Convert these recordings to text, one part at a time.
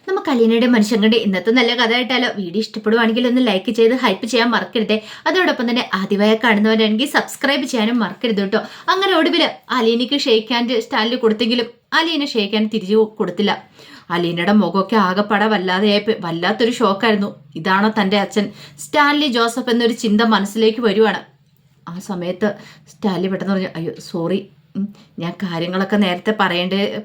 നമുക്ക് അലീനയുടെ മനുഷ്യങ്ങളുടെ ഇന്നത്തെ നല്ല കഥ ആയിട്ടാലോ? വീഡിയോ ഇഷ്ടപ്പെടുവാണെങ്കിൽ ഒന്ന് ലൈക്ക് ചെയ്ത് ഹൈപ്പ് ചെയ്യാൻ മറക്കരുതേ. അതോടൊപ്പം തന്നെ ആദ്യമായി കാണുന്നവരാണെങ്കിൽ സബ്സ്ക്രൈബ് ചെയ്യാനും മറക്കരുത് കേട്ടോ. അങ്ങനെ ഒടുവിൽ അലീനയ്ക്ക് ഷെയ്ക്ക് ഹാൻഡ് സ്റ്റാൻഡിൽ കൊടുത്തെങ്കിലും അലീന ഷെയ്ക്ക് ഹാൻഡ് തിരിച്ചു കൊടുത്തില്ല. അലീനയുടെ മുഖമൊക്കെ ആകെപ്പാടെ വല്ലാത്തൊരു ഷോക്കായിരുന്നു. ഇതാണോ തൻ്റെ അച്ഛൻ സ്റ്റാൻലി ജോസഫ് എന്നൊരു ചിന്ത മനസ്സിലേക്ക് വരുവാണ്. ആ സമയത്ത് സ്റ്റാൻലി പെട്ടെന്ന് പറഞ്ഞു, അയ്യോ സോറി, ഞാൻ കാര്യങ്ങളൊക്കെ നേരത്തെ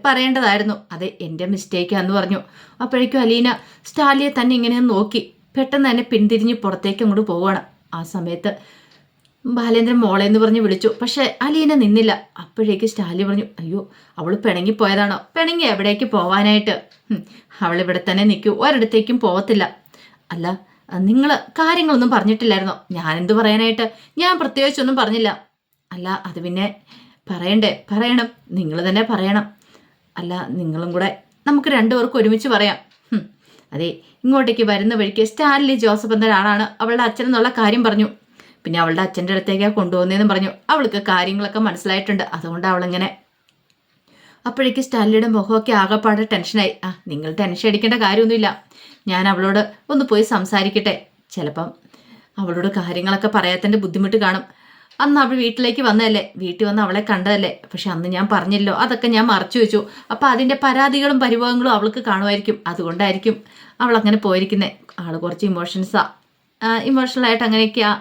പറയേണ്ടതായിരുന്നു, അതെ എൻ്റെ മിസ്റ്റേക്കാന്ന് പറഞ്ഞു. അപ്പോഴേക്കും അലീന സ്റ്റാലിയെ തന്നെ ഇങ്ങനെ നോക്കി പെട്ടെന്ന് തന്നെ പിന്തിരിഞ്ഞ് പുറത്തേക്ക് അങ്ങോട്ട് പോവുകയാണ്. ആ സമയത്ത് ബാലേന്ദ്രൻ മോളെ എന്ന് പറഞ്ഞ് വിളിച്ചു. പക്ഷെ അലീന നിന്നില്ല. അപ്പോഴേക്ക് സ്റ്റാലി പറഞ്ഞു, അയ്യോ അവൾ പിണങ്ങിപ്പോയതാണോ? പിണങ്ങി എവിടേക്ക് പോവാനായിട്ട്? അവൾ ഇവിടെ തന്നെ നിൽക്കൂ, ഒരിടത്തേക്കും പോകത്തില്ല. അല്ല നിങ്ങൾ കാര്യങ്ങളൊന്നും പറഞ്ഞിട്ടില്ലായിരുന്നോ? ഞാനെന്ത് പറയാനായിട്ട്? ഞാൻ പ്രത്യേകിച്ചൊന്നും പറഞ്ഞില്ല. അല്ല അത് പിന്നെ പറയണം, നിങ്ങൾ തന്നെ പറയണം. അല്ല നിങ്ങളും കൂടെ നമുക്ക് രണ്ടുപേർക്കും ഒരുമിച്ച് പറയാം. അതെ, ഇങ്ങോട്ടേക്ക് വരുന്ന വഴിക്ക് സ്റ്റാൻലി ജോസഫ് എന്ന ഒരാളാണ് അവളുടെ അച്ഛനെന്നുള്ള കാര്യം പറഞ്ഞു. പിന്നെ അവളുടെ അച്ഛൻ്റെ അടുത്തേക്കാണ് കൊണ്ടുപോകുന്നതെന്ന് പറഞ്ഞു. അവൾക്ക് കാര്യങ്ങളൊക്കെ മനസ്സിലായിട്ടുണ്ട്, അതുകൊണ്ട് അവളിങ്ങനെ. അപ്പോഴേക്ക് സ്റ്റാൻലിയുടെ മുഖമൊക്കെ ആകെപ്പാടെ ടെൻഷനായി. നിങ്ങൾ ടെൻഷൻ അടിക്കേണ്ട കാര്യമൊന്നുമില്ല, ഞാൻ അവളോട് ഒന്ന് പോയി സംസാരിക്കട്ടെ. ചിലപ്പം അവളോട് കാര്യങ്ങളൊക്കെ പറയാത്തതിൻ്റെ ബുദ്ധിമുട്ട് കാണും. അന്ന് അവൾ വീട്ടിലേക്ക് വന്നതല്ലേ, വീട്ടിൽ വന്ന് അവളെ കണ്ടതല്ലേ. പക്ഷെ അന്ന് ഞാൻ പറഞ്ഞല്ലോ, അതൊക്കെ ഞാൻ മറച്ചു വെച്ചു. അപ്പം അതിൻ്റെ പരാതികളും പരിഭവങ്ങളും അവൾക്ക് കാണുമായിരിക്കും. അതുകൊണ്ടായിരിക്കും അവൾ അങ്ങനെ പോയിരിക്കുന്നത്. ആൾ കുറച്ച് ഇമോഷണലായിട്ട് അങ്ങനെയൊക്കെയാ.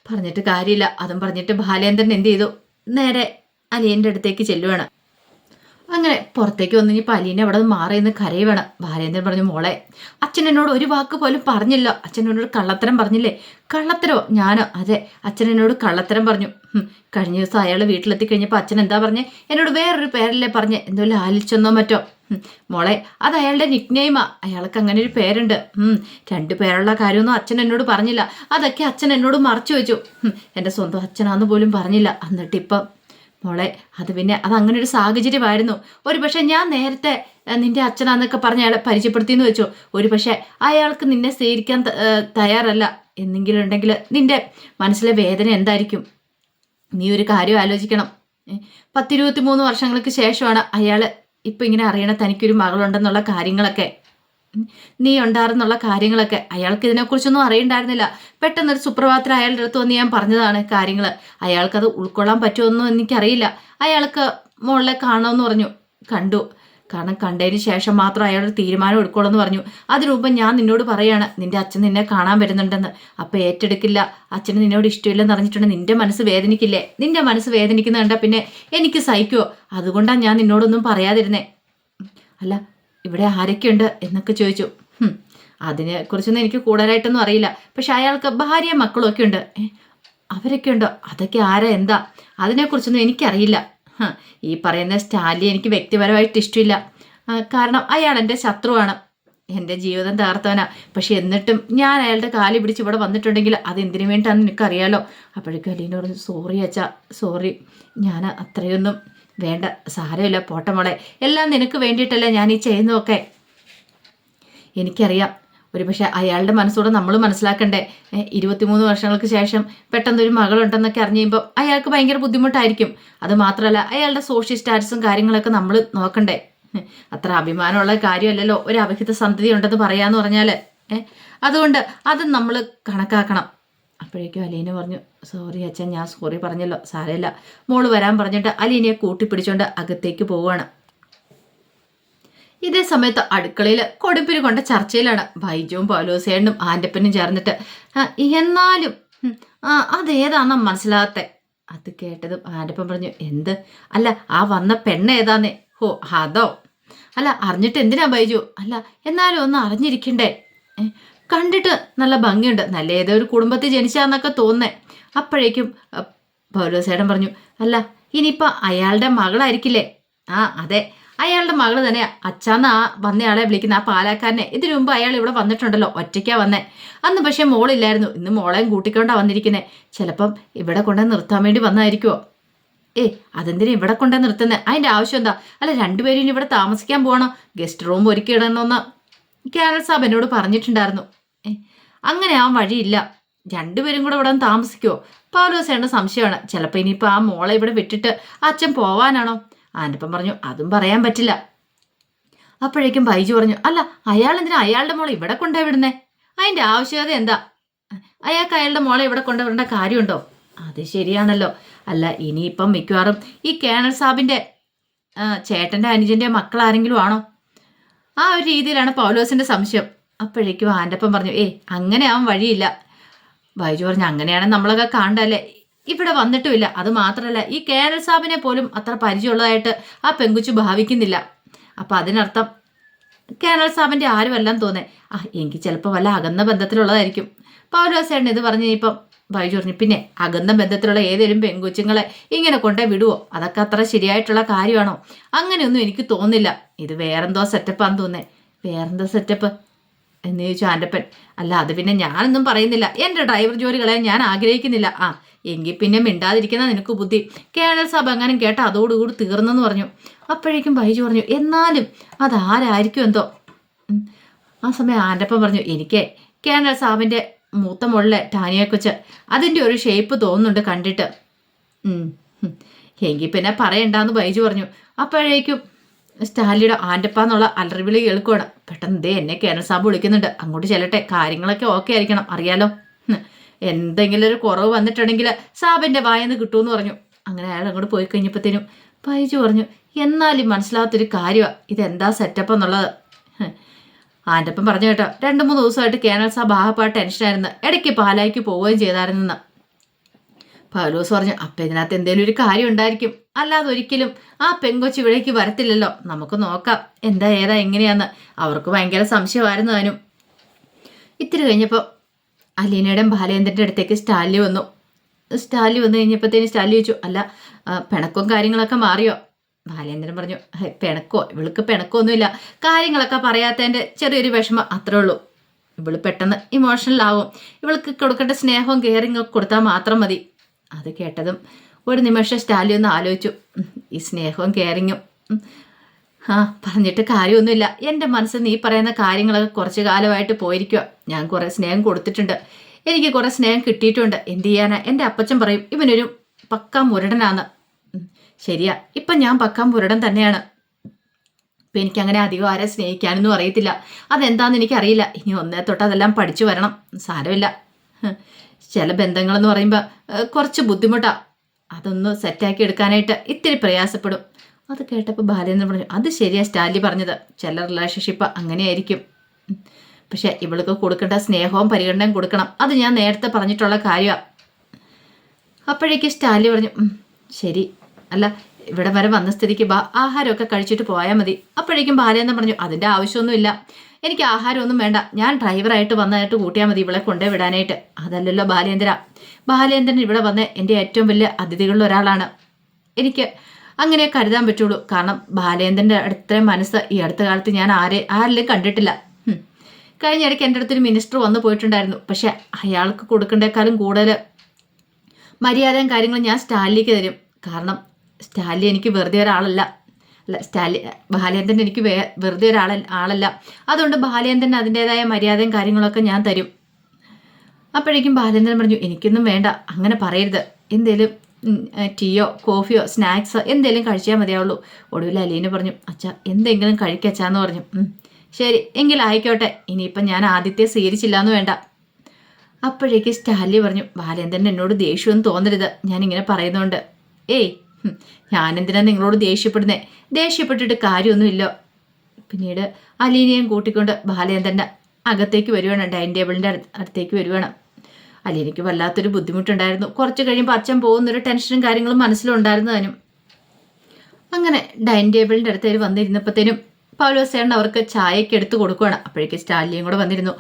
പറഞ്ഞിട്ട് കാര്യമില്ല. അതും പറഞ്ഞിട്ട് ബാലേന്ദ്രൻ എന്ത് ചെയ്തു, നേരെ അലിയൻ്റെ അടുത്തേക്ക് ചെല്ലുവാണ്. അങ്ങനെ പുറത്തേക്ക് വന്നു കഴിഞ്ഞപ്പോൾ അലീന അവിടെ നിന്ന് മാറി നിന്ന് കരയുവാണ്. ബാലേന്ദ്രൻ പറഞ്ഞു, മോളെ അച്ഛൻ എന്നോട് ഒരു വാക്ക് പോലും പറഞ്ഞില്ല. അച്ഛൻ എന്നോട് കള്ളത്തരം പറഞ്ഞില്ലേ? കള്ളത്തരോ? ഞാനോ? അതെ, അച്ഛൻ എന്നോട് കള്ളത്തരം പറഞ്ഞു. കഴിഞ്ഞ ദിവസം അയാൾ വീട്ടിലെത്തി കഴിഞ്ഞപ്പോൾ അച്ഛൻ എന്താ പറഞ്ഞേ? എന്നോട് വേറൊരു പേരല്ലേ പറഞ്ഞേ, എന്തോ ലാലിച്ചെന്നോ മറ്റോ. മോളെ അത് അയാളുടെ നിക്നെയിമാ, അയാൾക്ക് അങ്ങനെ ഒരു പേരുണ്ട്. 2 പേരുള്ള കാര്യമൊന്നും അച്ഛൻ എന്നോട് പറഞ്ഞില്ല. അതൊക്കെ അച്ഛൻ എന്നോട് മറച്ചു വെച്ചു. എൻ്റെ സ്വന്തം അച്ഛനാന്ന് പോലും പറഞ്ഞില്ല. എന്നിട്ടിപ്പം മോളെ അത് പിന്നെ അതങ്ങനെ ഒരു സാഹചര്യമായിരുന്നു. ഒരു പക്ഷെ ഞാൻ നേരത്തെ നിന്റെ അച്ഛനാന്നൊക്കെ പറഞ്ഞ് അയാളെ പരിചയപ്പെടുത്തിയെന്ന് വെച്ചോ, ഒരു പക്ഷെ അയാൾക്ക് നിന്നെ സ്വീകരിക്കാൻ തയ്യാറല്ല എന്നെങ്കിലും ഉണ്ടെങ്കിൽ നിന്റെ മനസ്സിലെ വേദന എന്തായിരിക്കും? നീ ഒരു കാര്യം ആലോചിക്കണം. 10-23 വർഷങ്ങൾക്ക് ശേഷമാണ് അയാൾ ഇപ്പം ഇങ്ങനെ അറിയണ തനിക്കൊരു മകളുണ്ടെന്നുള്ള കാര്യങ്ങളൊക്കെ, നീ ഉണ്ടായിരുന്നുള്ള കാര്യങ്ങളൊക്കെ. അയാൾക്ക് ഇതിനെക്കുറിച്ചൊന്നും അറിയണ്ടായിരുന്നില്ല. പെട്ടെന്നൊരു സുപ്രഭാതത്തിൽ അയാളുടെ അടുത്ത് വന്ന് ഞാൻ പറഞ്ഞതാണ് കാര്യങ്ങൾ. അയാൾക്കത് ഉൾക്കൊള്ളാൻ പറ്റുമെന്നും എനിക്കറിയില്ല. അയാൾക്ക് മോളെ കാണണമെന്ന് പറഞ്ഞു. കണ്ടു. കാരണം കണ്ടതിന് ശേഷം മാത്രം അയാളൊരു തീരുമാനം എടുക്കുള്ളൂ പറഞ്ഞു. അതിനു മുമ്പ് ഞാൻ നിന്നോട് പറയാണ്, നിന്റെ അച്ഛൻ നിന്നെ കാണാൻ വരുന്നുണ്ടെന്ന്. അപ്പം ഏറ്റെടുക്കില്ല, അച്ഛന് നിന്നോട് ഇഷ്ടമില്ലെന്ന് അറിഞ്ഞിട്ടുണ്ട്, നിന്റെ മനസ്സ് വേദനിക്കില്ലേ? നിന്റെ മനസ്സ് വേദനിക്കുന്ന കണ്ടാൽ പിന്നെ എനിക്ക് സഹിക്കുമോ? അതുകൊണ്ടാണ് ഞാൻ നിന്നോടൊന്നും പറയാതിരുന്നേ. അല്ല ഇവിടെ ആരൊക്കെയുണ്ട് എന്നൊക്കെ ചോദിച്ചു. അതിനെക്കുറിച്ചൊന്നും എനിക്ക് കൂടുതലായിട്ടൊന്നും അറിയില്ല. പക്ഷെ അയാൾക്ക് ഭാര്യയും മക്കളും ഒക്കെ ഉണ്ട്. അവരൊക്കെ ഉണ്ടോ? അതൊക്കെ ആരാ എന്താ? അതിനെക്കുറിച്ചൊന്നും എനിക്കറിയില്ല. ഈ പറയുന്ന സ്റ്റാൻലി എനിക്ക് വ്യക്തിപരമായിട്ട് ഇഷ്ടമില്ല. കാരണം അയാൾ എൻ്റെ ശത്രുവാണ്, എൻ്റെ ജീവിതം തകർത്തവനാ. പക്ഷെ എന്നിട്ടും ഞാൻ അയാളുടെ കാലി പിടിച്ച് ഇവിടെ വന്നിട്ടുണ്ടെങ്കിൽ അത് എന്തിനു വേണ്ടിയാണെന്ന് എനിക്കറിയാലോ. അപ്പോഴേക്കും അലീന പറഞ്ഞു, സോറി അച്ഛാ, സോറി, ഞാൻ അത്രയൊന്നും വേണ്ട, സാരമില്ല, പോട്ടെ മോളെ, എല്ലാം നിനക്ക് വേണ്ടിയിട്ടല്ലേ ഞാൻ ഈ ചെയ്യുന്നതൊക്കെ. എനിക്കറിയാം. ഒരു പക്ഷേ അയാളുടെ മനസ്സോടെ നമ്മൾ മനസ്സിലാക്കണ്ടേ. 23 വർഷങ്ങൾക്ക് ശേഷം പെട്ടെന്നൊരു മകളുണ്ടെന്നൊക്കെ അറിഞ്ഞു കഴിയുമ്പോൾ അയാൾക്ക് ഭയങ്കര ബുദ്ധിമുട്ടായിരിക്കും. അത് മാത്രമല്ല അയാളുടെ സോഷ്യൽ സ്റ്റാറ്റസും കാര്യങ്ങളൊക്കെ നമ്മൾ നോക്കണ്ടേ. അത്ര അഭിമാനമുള്ള കാര്യമല്ലല്ലോ ഒരു അവിഹിത സന്തതി ഉണ്ടെന്ന് പറയാന്ന് പറഞ്ഞാൽ. അതുകൊണ്ട് അത് നമ്മൾ കണക്കാക്കണം. അപ്പോഴേക്കും അലീന പറഞ്ഞു, സോറി അച്ഛൻ, ഞാൻ സോറി പറഞ്ഞല്ലോ, സാരമില്ല. മോള് വരാൻ പറഞ്ഞിട്ട് അലീനയെ കൂട്ടിപ്പിടിച്ചുകൊണ്ട് അകത്തേക്ക് പോവുകയാണ്. ഇതേ സമയത്ത് അടുക്കളയിൽ കൊടുമ്പിരി കൊണ്ട ചർച്ചയിലാണ് ബൈജുവും പൗലോസേണ്ണും ആൻ്റപ്പനും ചേർന്നിട്ട്. എന്നാലും അതേതാണെന്നാ മനസ്സിലാകത്തെ. അത് കേട്ടതും ആൻ്റപ്പൻ പറഞ്ഞു, എന്ത്? അല്ല ആ വന്ന പെണ്ണ് ഏതാന്നേ? ഹോ അതോ? അല്ല അറിഞ്ഞിട്ട് എന്തിനാ ബൈജു? അല്ല എന്നാലും ഒന്ന് അറിഞ്ഞിരിക്കണ്ടേ? കണ്ടിട്ട് നല്ല ഭംഗിയുണ്ട്, നല്ല ഏതോ ഒരു കുടുംബത്തിൽ ജനിച്ചാന്നൊക്കെ തോന്നേ. അപ്പോഴേക്കും പൗലോസേട്ടൻ പറഞ്ഞു, അല്ല ഇനിയിപ്പോൾ അയാളുടെ മകളായിരിക്കില്ലേ? അതെ, അയാളുടെ മകൾ തന്നെയാ. അച്ഛാന്ന് വന്നയാളെ വിളിക്കുന്ന ആ പാലാക്കാരനെ ഇതിനു മുമ്പ് അയാൾ ഇവിടെ വന്നിട്ടുണ്ടല്ലോ, ഒറ്റയ്ക്കാ വന്നേ. അന്ന് പക്ഷേ മോളില്ലായിരുന്നു, ഇന്ന് മോളെയും കൂട്ടിക്കൊണ്ടാ വന്നിരിക്കുന്നത്. ചിലപ്പം ഇവിടെ കൊണ്ടു നിർത്താൻ വേണ്ടി വന്നായിരിക്കുമോ? അതെന്തിനാ ഇവിടെ കൊണ്ടു നിർത്തുന്നത്? അതിൻ്റെ ആവശ്യം എന്താ? അല്ല രണ്ടുപേരും ഇനി ഇവിടെ താമസിക്കാൻ പോകണോ? ഗസ്റ്റ് റൂം ഒരുക്കിയിടണമെന്ന് കേരള സാബ് എന്നോട് പറഞ്ഞിട്ടുണ്ടായിരുന്നു. അങ്ങനെ ആ വഴിയില്ല, രണ്ടുപേരും കൂടെ ഇവിടെ താമസിക്കുമോ? പൗലോസേട്ടൻ്റെ സംശയമാണ്. ചിലപ്പോൾ ഇനിയിപ്പോൾ ആ മോളെ ഇവിടെ വിട്ടിട്ട് അച്ഛൻ പോവാനാണോ? ആൻ്റപ്പൻ പറഞ്ഞു, അതും പറയാൻ പറ്റില്ല. അപ്പോഴേക്കും ബൈജു പറഞ്ഞു, അല്ല അയാൾ എന്തിനാ അയാളുടെ മോളെ ഇവിടെ കൊണ്ടുപോയി വിടുന്നേ? അതിന്റെ ആവശ്യകത എന്താ? അയാൾക്ക് അയാളുടെ മോളെ ഇവിടെ കൊണ്ടുവിടേണ്ട കാര്യമുണ്ടോ? അത് ശരിയാണല്ലോ. അല്ല ഇനിയിപ്പം മിക്കവാറും ഈ കേണൽ സാബിന്റെ ചേട്ടന്റെ അനുജന്റെ മക്കൾ ആരെങ്കിലും ആണോ? ആ ഒരു രീതിയിലാണ് പൗലോസിന്റെ സംശയം. അപ്പോഴേക്കും ആൻ്റപ്പൻ പറഞ്ഞു, അങ്ങനെ ആവാൻ വഴിയില്ല. ബൈജു പറഞ്ഞു, അങ്ങനെയാണെന്ന് നമ്മളൊക്കെ കാണണ്ടല്ലേ, ഇവിടെ വന്നിട്ടുമില്ല. അത് മാത്രമല്ല ഈ കേണൽ സാബിനെ പോലും അത്ര പരിചയമുള്ളതായിട്ട് ആ പെങ്കുച്ചു ഭാവിക്കുന്നില്ല. അപ്പൊ അതിനർത്ഥം കേണൽ സാബിന്റെ ആരുമല്ലെന്ന് തോന്നേ. എങ്കിൽ ചിലപ്പോൾ വല്ല അകന്ന ബന്ധത്തിലുള്ളതായിരിക്കും. പൗലോസേട്ടൻ ഇത് പറഞ്ഞു ഇപ്പം ബൈജു പറഞ്ഞു, പിന്നെ അകന്ന ബന്ധത്തിലുള്ള ഏതെങ്കിലും പെങ്കുച്ചുങ്ങളെ ഇങ്ങനെ കൊണ്ടേ വിടുവോ? അതൊക്കെ അത്ര ശരിയായിട്ടുള്ള കാര്യമാണോ? അങ്ങനെയൊന്നും എനിക്ക് തോന്നില്ല. ഇത് വേറെന്തോ സെറ്റപ്പാന്ന് തോന്നേ. വേറെന്തോ സെറ്റപ്പ് എന്ന് ചോദിച്ചു ആൻ്റപ്പൻ. അല്ല അത് പിന്നെ ഞാനൊന്നും പറയുന്നില്ല, എൻ്റെ ഡ്രൈവർ ജോലി കളയാൻ ഞാൻ ആഗ്രഹിക്കുന്നില്ല. എങ്കിൽ പിന്നെ മിണ്ടാതിരിക്കുന്ന നിനക്ക് ബുദ്ധി. കേണൽ സാബ് എങ്ങാനും കേട്ട അതോടുകൂടി തീർന്നെന്ന് പറഞ്ഞു. അപ്പോഴേക്കും ബൈജു പറഞ്ഞു, എന്നാലും അതാരായിരിക്കും എന്തോ. ആ സമയം ആൻ്റപ്പൻ പറഞ്ഞു, എനിക്ക് കേണൽ സാബിൻ്റെ മൂത്ത മുകളിലെ ടാനിയെ കൊച്ച് അതിൻ്റെ ഒരു ഷേപ്പ് തോന്നുന്നുണ്ട് കണ്ടിട്ട്. എങ്കിൽ പിന്നെ പറയണ്ടെന്ന് ബൈജു പറഞ്ഞു. അപ്പോഴേക്കും സ്റ്റാലിയുടെ ആൻ്റപ്പ എന്നുള്ള അലറിവിളി കേൾക്കുവാണ്. പെട്ടെന്ന് എന്നെ കേണൽ സാബ് വിളിക്കുന്നുണ്ട്, അങ്ങോട്ട് ചെല്ലട്ടെ, കാര്യങ്ങളൊക്കെ ഓക്കെ ആയിരിക്കണം, അറിയാലോ. എന്തെങ്കിലും ഒരു കുറവ് വന്നിട്ടുണ്ടെങ്കിൽ സാബിൻ്റെ വായെന്ന് കിട്ടുമെന്ന് പറഞ്ഞു. അങ്ങനെ അയാൾ അങ്ങോട്ട് പോയി കഴിഞ്ഞപ്പോഴത്തേനും ബൈജു പറഞ്ഞു, എന്നാലും മനസ്സിലാകാത്തൊരു കാര്യമാണ് ഇതെന്താ സെറ്റപ്പ് എന്നുള്ളത്. ആൻ്റപ്പൻ പറഞ്ഞു കേട്ടോ, 2-3 ദിവസമായിട്ട് കേണൽ സാബ് ആകപ്പാട് ടെൻഷനായിരുന്നു, ഇടയ്ക്ക് പാലായിക്ക് പോവുകയും ചെയ്തായിരുന്നെന്ന്. പൗലോസ് പറഞ്ഞു, അപ്പം ഇതിനകത്ത് എന്തെങ്കിലും ഒരു കാര്യം ഉണ്ടായിരിക്കും, അല്ലാതെ ഒരിക്കലും ആ പെങ്കൊച്ച് ഇവിടേക്ക് വരത്തില്ലല്ലോ. നമുക്ക് നോക്കാം എന്താ ഏതാ എങ്ങനെയാന്ന്. അവർക്ക് ഭയങ്കര സംശയമായിരുന്നു താനും. ഇത്തിരി കഴിഞ്ഞപ്പോൾ അലീനയുടെയും ബാലേന്ദ്രൻ്റെ അടുത്തേക്ക് സ്റ്റാലി വന്നു. സ്റ്റാലി വന്നു കഴിഞ്ഞപ്പോഴത്തേന് സ്റ്റാലി ചോദിച്ചു, അല്ല പിണക്കവും കാര്യങ്ങളൊക്കെ മാറിയോ? ബാലേന്ദ്രൻ പറഞ്ഞു, ഇവൾക്ക് പിണക്കമൊന്നുമില്ല, കാര്യങ്ങളൊക്കെ പറയാത്തതിൻ്റെ ചെറിയൊരു വിഷമം അത്രേ ഉള്ളൂ. ഇവള് പെട്ടെന്ന് ഇമോഷണൽ ആവും, ഇവൾക്ക് കൊടുക്കേണ്ട സ്നേഹവും കെയറിങ്ങും ഒക്കെ കൊടുത്താൽ മാത്രം മതി. അത് കേട്ടതും ഒരു നിമിഷം സ്റ്റാലി ഒന്ന് ആലോചിച്ചു. ഈ സ്നേഹവും കെയറിങ്ങും പറഞ്ഞിട്ട് കാര്യമൊന്നുമില്ല. എൻ്റെ മനസ്സിൽ നീ പറയുന്ന കാര്യങ്ങളൊക്കെ കുറച്ച് കാലമായിട്ട് പോയിരിക്കുക. ഞാൻ കുറേ സ്നേഹം കൊടുത്തിട്ടുണ്ട്, എനിക്ക് കുറേ സ്നേഹം കിട്ടിയിട്ടുണ്ട്. എന്ത് ചെയ്യാനാ? എൻ്റെ അപ്പച്ചൻ പറയും ഇവനൊരു പക്കാ മുരടനാന്ന്. ശരിയാ, ഇപ്പം ഞാൻ പക്കാ മുരടൻ തന്നെയാണ്. ഇപ്പം എനിക്കങ്ങനെ അധികം ആരെ സ്നേഹിക്കാനൊന്നും അറിയത്തില്ല. അതെന്താണെന്ന് എനിക്കറിയില്ല. ഇനി ഒന്നേ തൊട്ട് അതെല്ലാം പഠിച്ചു വരണം. സാരമില്ല, ചില ബന്ധങ്ങളെന്ന് പറയുമ്പോൾ കുറച്ച് ബുദ്ധിമുട്ടാണ്. അതൊന്ന് സെറ്റാക്കി എടുക്കാനായിട്ട് ഇത്തിരി പ്രയാസപ്പെടും. അത് കേട്ടപ്പോൾ ബാലേന്ദ്രൻ പറഞ്ഞു, അത് ശരിയാ സ്റ്റാലി പറഞ്ഞത്, ചില റിലേഷൻഷിപ്പ് അങ്ങനെയായിരിക്കും. പക്ഷെ ഇവൾക്ക് കൊടുക്കേണ്ട സ്നേഹവും പരിഗണനയും കൊടുക്കണം, അത് ഞാൻ നേരത്തെ പറഞ്ഞിട്ടുള്ള കാര്യമാണ്. അപ്പോഴേക്ക് സ്റ്റാലി പറഞ്ഞു, ശരി, അല്ല ഇവിടെ വരെ വന്ന സ്ഥിതിക്ക് ആഹാരമൊക്കെ കഴിച്ചിട്ട് പോയാൽ മതി. അപ്പോഴേക്കും ബാലേന്ദ്രൻ പറഞ്ഞു, അതിൻ്റെ ആവശ്യമൊന്നുമില്ല, എനിക്ക് ആഹാരമൊന്നും വേണ്ട, ഞാൻ ഡ്രൈവറായിട്ട് വന്നതായിട്ട് കൂട്ടിയാൽ മതി ഇവളെ കൊണ്ടേ വിടാനായിട്ട്. അതല്ലല്ലോ ബാലേന്ദ്രൻ ഇവിടെ വന്ന എൻ്റെ ഏറ്റവും വലിയ അതിഥികളിൽ ഒരാളാണ്. എനിക്ക് അങ്ങനെ കരുതാൻ പറ്റുള്ളൂ. കാരണം ബാലേന്ദ്രൻ്റെ അടുത്ത മനസ്സ് ഈ അടുത്ത കാലത്ത് ഞാൻ ആരിലും കണ്ടിട്ടില്ല. കഴിഞ്ഞ ഇടയ്ക്ക് എൻ്റെ അടുത്തൊരു മിനിസ്റ്റർ വന്നു പോയിട്ടുണ്ടായിരുന്നു. പക്ഷെ അയാൾക്ക് കൊടുക്കേണ്ടേക്കാളും കൂടുതൽ മര്യാദയും കാര്യങ്ങളും ഞാൻ സ്റ്റാലിക്ക് തരും. കാരണം സ്റ്റാലി എനിക്ക് വെറുതെ ഒരാളല്ല. ബാലേന്ദ്രൻ എനിക്ക് വെറുതെ ആളല്ല. അതുകൊണ്ട് ബാലേന്ദ്രൻ അതിൻ്റെതായ മര്യാദയും കാര്യങ്ങളൊക്കെ ഞാൻ തരും. അപ്പോഴേക്കും ബാലേന്ദ്രൻ പറഞ്ഞു, എനിക്കൊന്നും വേണ്ട, അങ്ങനെ പറയരുത്, എന്തേലും ടീയോ കോഫിയോ സ്നാക്സോ എന്തേലും കഴിച്ചാൽ മതിയാവുള്ളൂ. ഒടുവിൽ അലീന പറഞ്ഞു, അച്ഛാ എന്തെങ്കിലും കഴിക്കച്ചാന്ന് പറഞ്ഞു. ശരി എങ്കിൽ ആയിക്കോട്ടെ, ഇനിയിപ്പം ഞാൻ ആദ്യത്തെ സ്വീകരിച്ചില്ലാന്ന് വേണ്ട. അപ്പോഴേക്ക് സ്റ്റാലി പറഞ്ഞു, ബാലേന്ദ്രൻ എന്നോട് ദേഷ്യമൊന്നും തോന്നരുത് ഞാനിങ്ങനെ പറയുന്നതുകൊണ്ട്. ഞാനെന്തിനാ നിങ്ങളോട് ദേഷ്യപ്പെടുന്നേ? ദേഷ്യപ്പെട്ടിട്ട് കാര്യമൊന്നുമില്ലോ. പിന്നീട് അലീനയും കൂട്ടിക്കൊണ്ട് ബാലേന്ദ്രൻ്റെ അകത്തേക്ക് വരുവാണ്, ഡൈനിങ് ടേബിളിൻ്റെ അടുത്തേക്ക് വരുവാണ്. അലീനയ്ക്ക് വല്ലാത്തൊരു ബുദ്ധിമുട്ടുണ്ടായിരുന്നു. കുറച്ച് കഴിയുമ്പോൾ അച്ഛൻ പോകുന്നൊരു ടെൻഷനും കാര്യങ്ങളും മനസ്സിലുണ്ടായിരുന്നു താനും. അങ്ങനെ ഡൈനിങ് ടേബിളിൻ്റെ അടുത്തേക്ക് വന്നിരുന്നപ്പോഴത്തേനും പൗലോസേട്ടൻ അവർക്ക് ചായയൊക്കെ എടുത്ത് കൊടുക്കുകയാണ്. അപ്പോഴേക്ക് സ്റ്റാലിയും കൂടെ വന്നിരുന്നു.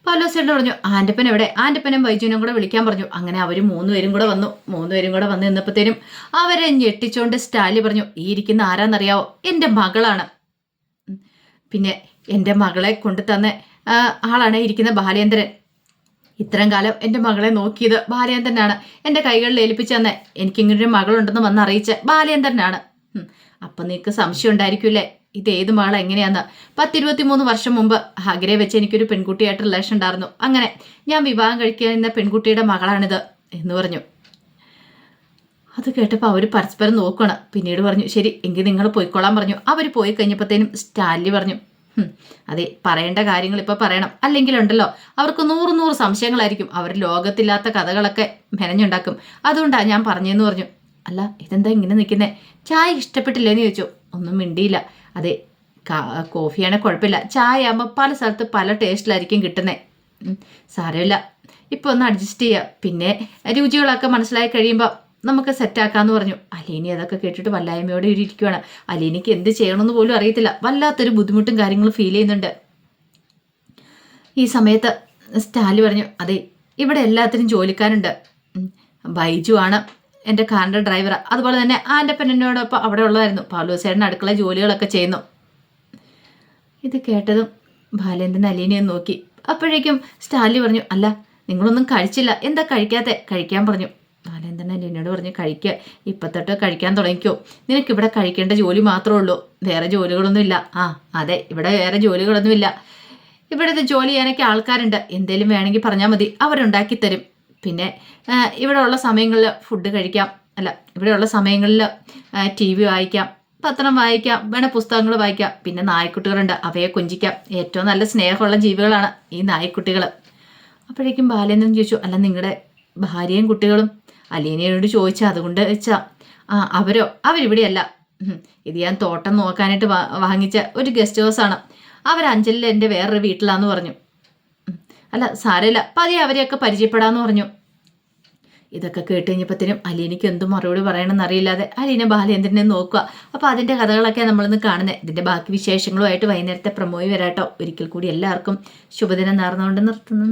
പൗലോസേട്ടൻ പറഞ്ഞു, ആൻ്റപ്പൻ എവിടെ? ആൻ്റപ്പനും ബൈജുവിനും കൂടെ വിളിക്കാൻ പറഞ്ഞു. അങ്ങനെ അവർ 3 പേരും കൂടെ വന്നു. 3 പേരും കൂടെ വന്ന് നിന്നപ്പോഴത്തേനും അവരെ ഞെട്ടിച്ചോണ്ട് സ്റ്റാലി പറഞ്ഞു, ഈ ഇരിക്കുന്ന ആരാന്നറിയാവോ? എൻ്റെ മകളാണ്. പിന്നെ എൻ്റെ മകളെ കൊണ്ടു തന്ന ആളാണ് ഇരിക്കുന്ന ബാലേന്ദ്രൻ. ഇത്രയും കാലം എൻ്റെ മകളെ നോക്കിയത് ബാലേന്ദ്രനാണ്. എൻ്റെ കൈകളിൽ ഏൽപ്പിച്ചു തന്നെ എനിക്കിങ്ങനൊരു മകളുണ്ടെന്ന് വന്ന് അറിയിച്ച ബാലേന്ദ്രനാണ്. അപ്പം നിനക്ക് സംശയം ഉണ്ടായിരിക്കൂല്ലേ ഇതേത് മകൾ എങ്ങനെയാന്ന്? 10-23 വർഷം മുമ്പ് ആഗ്രയെ വെച്ച് എനിക്കൊരു പെൺകുട്ടിയായിട്ട് റിലേഷൻ ഉണ്ടായിരുന്നു. അങ്ങനെ ഞാൻ വിവാഹം കഴിക്കുന്ന പെൺകുട്ടിയുടെ മകളാണിത് എന്ന് പറഞ്ഞു. അത് കേട്ടപ്പോൾ അവർ പരസ്പരം നോക്കണം. പിന്നീട് പറഞ്ഞു ശരി എങ്കിൽ നിങ്ങൾ പോയിക്കോളാൻ പറഞ്ഞു. അവർ പോയി കഴിഞ്ഞപ്പോഴത്തേനും സ്റ്റാൻലി പറഞ്ഞു അതെ പറയേണ്ട കാര്യങ്ങൾ ഇപ്പം പറയണം, അല്ലെങ്കിലുണ്ടല്ലോ അവർക്ക് 100 സംശയങ്ങളായിരിക്കും. അവർ ലോകത്തില്ലാത്ത കഥകളൊക്കെ മെനഞ്ഞുണ്ടാക്കും. അതുകൊണ്ടാണ് ഞാൻ പറഞ്ഞതെന്ന് പറഞ്ഞു. അല്ല ഇതെന്താ ഇങ്ങനെ നിൽക്കുന്നേ, ചായ ഇഷ്ടപ്പെട്ടില്ലേന്ന് ചോദിച്ചു. ഒന്നും മിണ്ടിയില്ല. അതെ കോഫിയാണെങ്കിൽ കുഴപ്പമില്ല, ചായ ആകുമ്പോൾ പല സ്ഥലത്ത് പല ടേസ്റ്റിലായിരിക്കും കിട്ടുന്നത്. സാരമില്ല ഇപ്പോൾ ഒന്ന് അഡ്ജസ്റ്റ് ചെയ്യുക, പിന്നെ രുചികളൊക്കെ മനസ്സിലായി കഴിയുമ്പോൾ നമുക്ക് സെറ്റാക്കാമെന്ന് പറഞ്ഞു. അലീനി അതൊക്കെ കേട്ടിട്ട് വല്ലായ്മയോടെ ഇരിക്കുകയാണ്. അലീനിക്ക് എന്ത് ചെയ്യണമെന്ന് പോലും അറിയത്തില്ല. വല്ലാത്തൊരു ബുദ്ധിമുട്ടും കാര്യങ്ങളും ഫീൽ ചെയ്യുന്നുണ്ട്. ഈ സമയത്ത് സ്റ്റാലി പറഞ്ഞു അതെ ഇവിടെ എല്ലാത്തിനും ജോലിക്കാരുണ്ട്. ബൈജു ആണ് എൻ്റെ കാറിൻ്റെ ഡ്രൈവർ, അതുപോലെ തന്നെ ആൻ്റെ പെണ്ണിനോടൊപ്പം അവിടെ ഉള്ളതായിരുന്നു. പൗലോസേട്ടൻ അടുക്കള ജോലികളൊക്കെ ചെയ്യുന്നു. ഇത് കേട്ടതും ബാലേന്ദ്രൻ അലീനയെ നോക്കി. അപ്പോഴേക്കും സ്റ്റാലി പറഞ്ഞു അല്ല നിങ്ങളൊന്നും കഴിച്ചില്ല, എന്താ കഴിക്കാതെ? കഴിക്കാൻ പറഞ്ഞു. ബാലേന്ദ്രൻ അലീനയോട് പറഞ്ഞു കഴിക്കുക, ഇപ്പം തൊട്ട് കഴിക്കാൻ തുടങ്ങിക്കോ, നിനക്കിവിടെ കഴിക്കേണ്ട ജോലി മാത്രമേ ഉള്ളൂ, വേറെ ജോലികളൊന്നുമില്ല. ആ അതെ ഇവിടെ വേറെ ജോലികളൊന്നുമില്ല, ഇവിടുത്തെ ജോലി ചെയ്യാനൊക്കെ ആൾക്കാരുണ്ട്, എന്തേലും വേണമെങ്കിൽ പറഞ്ഞാൽ മതി, അവരുണ്ടാക്കി തരും. പിന്നെ ഇവിടെ ഉള്ള സമയങ്ങളിൽ ഫുഡ് കഴിക്കാം, അല്ല ഇവിടെയുള്ള സമയങ്ങളിൽ TV വായിക്കാം, പത്രം വായിക്കാം, വേണേൽ പുസ്തകങ്ങൾ വായിക്കാം. പിന്നെ നായ്ക്കുട്ടികളുണ്ട്, അവയെ കൊഞ്ചിക്കാം. ഏറ്റവും നല്ല സ്നേഹമുള്ള ജീവികളാണ് ഈ നായ്ക്കുട്ടികൾ. അപ്പോഴേക്കും ബാലേന്ദ്രൻ ചോദിച്ചു അല്ല നിങ്ങളുടെ ഭാര്യയും കുട്ടികളും? അലീനയോട് ചോദിച്ചാൽ അതുകൊണ്ട് വെച്ചാ അവരിവിടെയല്ല, ഇത് ഞാൻ തോട്ടം നോക്കാനായിട്ട് വാങ്ങിച്ച ഒരു ഗസ്റ്റ് ഹൗസാണ്, അവർ അഞ്ചലിൽ എൻ്റെ വേറൊരു വീട്ടിലാന്ന് പറഞ്ഞു. അല്ല സാരമില്ല പതിയെ അവരെയൊക്കെ പരിചയപ്പെടാന്ന് പറഞ്ഞു. ഇതൊക്കെ കേട്ട് കഴിഞ്ഞപ്പോഴത്തേനും അലീനയ്ക്ക് എന്തും മറുപടി പറയണമെന്ന് അറിയില്ലാതെ അലീന ബാലേന്ദ്രനെ നോക്കുക. അപ്പോൾ അതിൻ്റെ കഥകളൊക്കെ നമ്മളിന്ന് കാണുന്നത്. ഇതിൻ്റെ ബാക്കി വിശേഷങ്ങളുമായിട്ട് വൈകുന്നേരത്തെ പ്രമോയി വരാട്ടോ. ഒരിക്കൽ കൂടി എല്ലാവർക്കും ശുഭദിനം നേർന്നുകൊണ്ട് നിർത്തുന്നു.